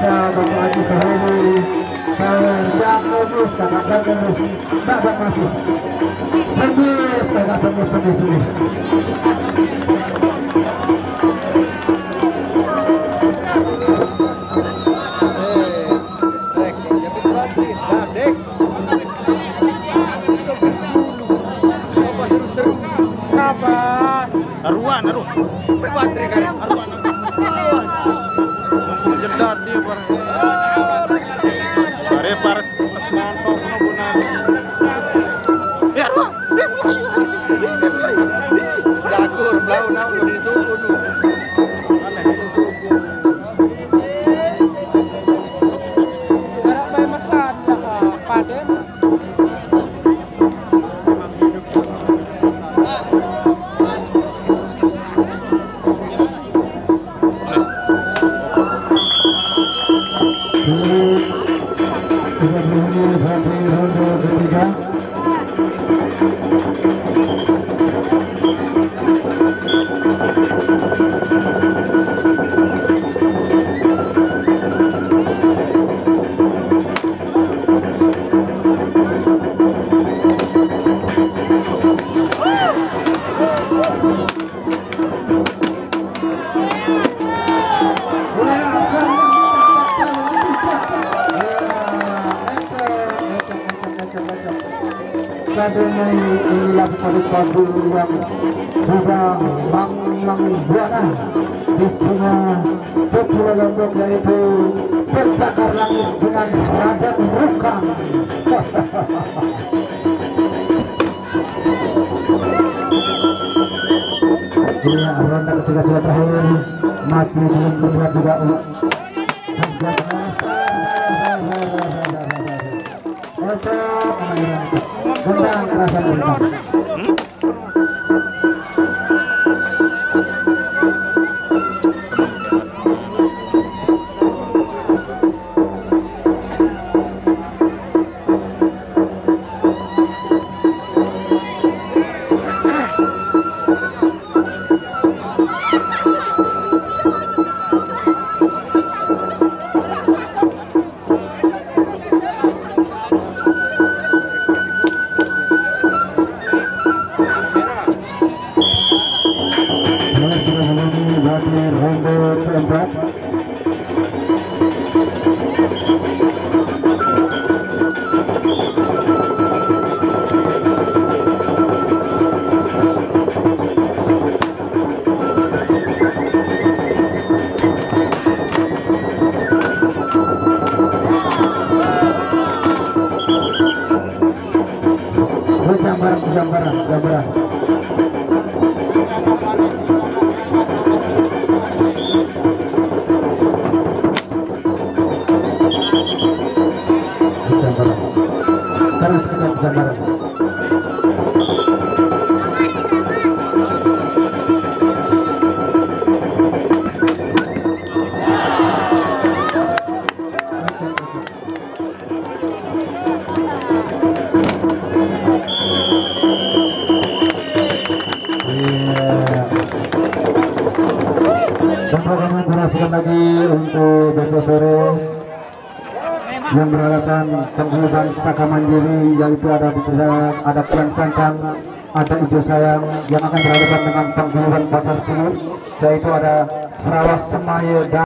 ada Bapak Haji Sohori, saya Jakobus, kakak Jakobus, Bapak masih semis, kakak semis. Naruh. Baterai kan. Jedar dia barang. Are paras mantap bunan. Ya ruah. Jagur blau nau di suku tu. Aneh di suku. Ada masalah pada inilah padu yang sudah mengbuatkan di sini sepuluh lombok, yaitu pencakar langit dengan radat rukang. Iya, ronda ketiga sudah terakhir, masih belum terlihat juga gendang kerasa gendang. Gambaran. Sekarang sekitar gambaran. Program durasikan lagi untuk besok sore yang beralasan penghubungan Saka Mandiri, yaitu ada Kian Santang, ada Ijo Sayang, yang akan berhadapan dengan penghubungan Pacar Timur, yaitu ada Serawas Semaya dan